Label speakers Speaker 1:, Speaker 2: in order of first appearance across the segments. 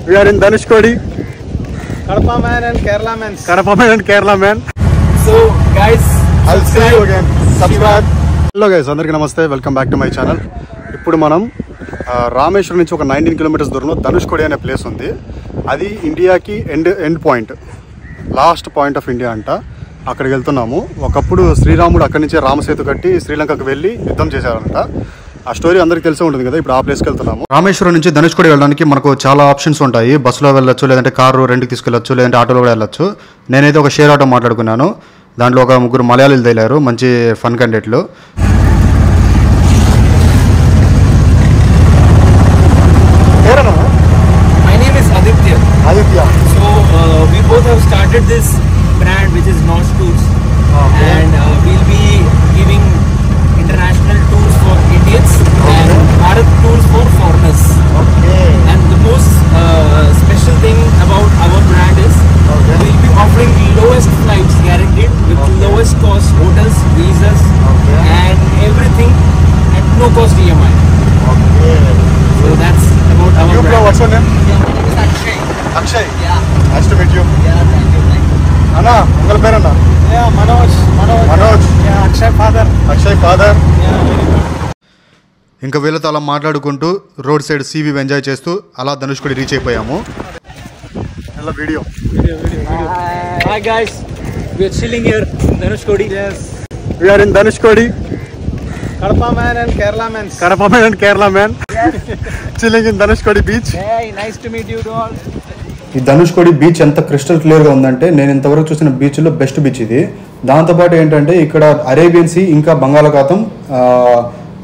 Speaker 1: We are in Dhanushkodi.
Speaker 2: Kadapa man and Kerala man.
Speaker 1: Kadapa man and Kerala man.
Speaker 2: So guys,
Speaker 1: I'll see you again. Subscribe. Hello guys, అందరికీ నమస్తే. Welcome back to my channel. ఇప్పుడు మనం రామేశ్వరం నుంచి ఒక 19 kilometres దూరంలో ధనుష్కోడి అనే place ఉంది. అది ఇండియాకి end point, last point of India అంట. అక్కడికి వెళ్తున్నాము. ఒకప్పుడు శ్రీరాముడు అక్కడి నుంచే రామసేతు కట్టి శ్రీలంకకు వెళ్ళి యుద్ధం చేశారంట. ఆ స్టోరీ అందరికీ తెలిసే ఉంటుంది కదా. ఇప్పుడు ఆ ప్లేస్కి వెళ్తున్నాము. రామేశ్వరం నుంచి ధనుష్కోడి వెళ్ళడానికి మనకు చాలా ఆప్షన్స్ ఉంటాయి. బస్సులో వెళ్ళొచ్చు, లేదంటే కారు రెంట్కి తీసుకెళ్ళొచ్చు, లేదంటే ఆటోలో కూడా వెళ్ళొచ్చు. నేనైతే ఒక షేర్ ఆటో మాట్లాడుకున్నాను. దాంట్లో ఒక ముగ్గురు మలయాళీలు తగిలారు, మంచి fun కంటెంట్లు.
Speaker 2: my name is Aditya. So we both have started this brand which is Nosh Tours, and we'll be giving international tours for Indians and Bharat tours for foreigners. And the most special thing about our brand is we'll be offering lowest flights guaranteed with lowest cost hotels, visas, and everything at no cost EMI. So that's about our brand.
Speaker 1: What's your name?
Speaker 2: Yeah, my name is Akshay.
Speaker 1: Akshay.
Speaker 2: Yeah.
Speaker 1: Nice to meet you.
Speaker 2: Yeah, thank you.
Speaker 1: Anna, ungal per anna?
Speaker 2: Yeah, Manoj. Yeah, Akshay father.
Speaker 1: Akshay father.
Speaker 2: Yeah, very good.
Speaker 1: ఇంకా వీళ్ళతో అలా మాట్లాడుకుంటూ road side CV enjoy చేస్తూ అలా Dhanushkodi reach అయిపోయాము. ఎలా video.
Speaker 2: Hi guys, we are chilling here in Dhanushkodi. Yes.
Speaker 1: We are in Dhanushkodi.
Speaker 2: Kadapa man and Kerala man.
Speaker 1: Kadapa man and Kerala man. Chilling in Dhanushkodi beach.
Speaker 2: Hey, nice to meet you all.
Speaker 1: ఈ Dhanushkodi beach ఎంత crystal క్లియర్గా ఉందంటే నేను ఇంతవరకు చూసిన బీచ్లో best beach ఇది. దాంతోపాటు ఏంటంటే ఇక్కడ అరేబియన్ సీ ఇంకా బంగాళాఖాతం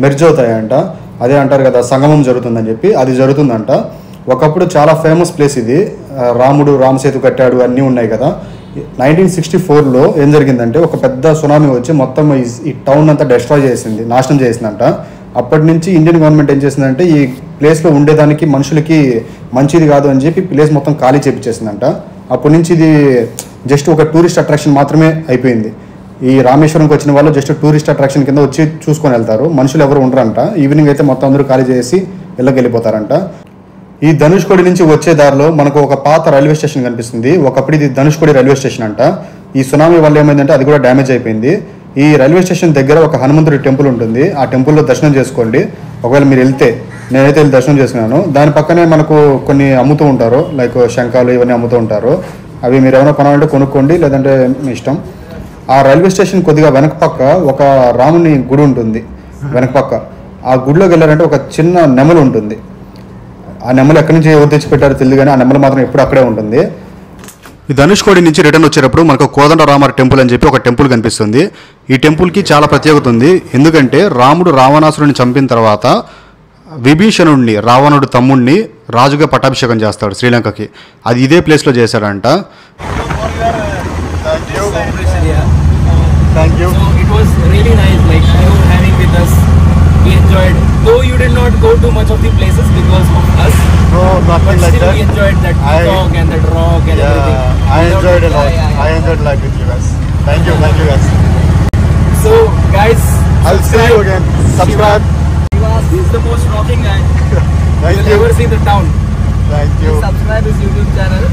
Speaker 1: మెర్జ్ అవుతాయంట. అదే అంటారు కదా సంగమం జరుగుతుందని చెప్పి, అది జరుగుతుందంట. ఒకప్పుడు చాలా ఫేమస్ ప్లేస్ ఇది. రాముడు రామసేతు కట్టాడు అన్నీ ఉన్నాయి కదా. 1964లో ఏం జరిగిందంటే ఒక పెద్ద సునామీ వచ్చి మొత్తం ఈ టౌన్ అంతా డిస్ట్రాయ్ చేసింది, నాశనం చేసిందంట. అప్పటి నుంచి ఇండియన్ గవర్నమెంట్ ఏం చేసిందంటే ఈ ప్లేస్లో ఉండేదానికి మనుషులకి మంచిది కాదు అని చెప్పి ప్లేస్ మొత్తం ఖాళీ చేపించేసిందంట. అప్పటి నుంచి ఇది జస్ట్ ఒక టూరిస్ట్ అట్రాక్షన్ మాత్రమే అయిపోయింది. ఈ రామేశ్వరంకి వచ్చిన వాళ్ళు జస్ట్ టూరిస్ట్ అట్రాక్షన్ కింద వచ్చి చూసుకొని వెళ్తారు. మనుషులు ఎవరు ఉండరంట. ఈవినింగ్ అయితే మొత్తం అందరూ ఖాళీ చేసి వెళ్ళిపోతారంట. ఈ ధనుష్కోడి నుంచి వచ్చే దారిలో మనకు ఒక పాత రైల్వే స్టేషన్ కనిపిస్తుంది. ఒకప్పుడు ఇది ధనుష్కోడి రైల్వే స్టేషన్ అంట. ఈ సునామీ వల్ల ఏమైందంటే అది కూడా డ్యామేజ్ అయిపోయింది. ఈ రైల్వే స్టేషన్ దగ్గర ఒక హనుమంతుడి టెంపుల్ ఉంటుంది. ఆ టెంపుల్లో దర్శనం చేసుకోండి ఒకవేళ మీరు వెళ్తే. నేనైతే వెళ్ళి దర్శనం చేసుకున్నాను. దాని పక్కనే మనకు కొన్ని అమ్ముతూ ఉంటారు, లైక్ శంఖాలు ఇవన్నీ అమ్ముతూ ఉంటారు. అవి మీరు ఏమైనా కొనాలంటే కొనుక్కోండి, లేదంటే మీ ఇష్టం. ఆ రైల్వే స్టేషన్ కొద్దిగా వెనక పక్క ఒక రాముని గుడి ఉంటుంది. వెనక పక్క ఆ గుడిలోకి వెళ్ళారంటే ఒక చిన్న నెమలు ఉంటుంది. ఆ నెమలు ఎక్కడి నుంచి ఎవరు తెచ్చిపెట్టారో తెలియదు, కానీ ఆ నెమలు మాత్రం ఎప్పుడు అక్కడే ఉంటుంది. ఈ ధనుష్కోడి నుంచి రిటర్న్ వచ్చేటప్పుడు మనకు కోదండరామర్ టెంపుల్ అని చెప్పి ఒక టెంపుల్ కనిపిస్తుంది. ఈ టెంపుల్కి చాలా ప్రత్యేకత ఉంది. ఎందుకంటే రాముడు రావణాసురుని చంపిన తర్వాత విభీషణుడిని, రావణుడు తమ్ముడిని రాజుగా పట్టాభిషేకం చేస్తాడు శ్రీలంకకి. అది ఇదే ప్లేస్లో చేశాడంట.
Speaker 2: Thank you. So it was really nice, like you having with us. We enjoyed, though you did not go to much of the places because of us.
Speaker 1: No, nothing
Speaker 2: but
Speaker 1: like
Speaker 2: still
Speaker 1: that.
Speaker 2: We enjoyed that talk and that rock and everything.
Speaker 1: I enjoyed a lot.
Speaker 2: Yeah.
Speaker 1: I enjoyed life with you guys. Thank you guys.
Speaker 2: So guys,
Speaker 1: I'll see you again. Subscribe.
Speaker 2: He is the most rocking guy.
Speaker 1: Thank
Speaker 2: You'll
Speaker 1: you.
Speaker 2: ever see the town.
Speaker 1: Thank you.
Speaker 2: Subscribe his YouTube channel.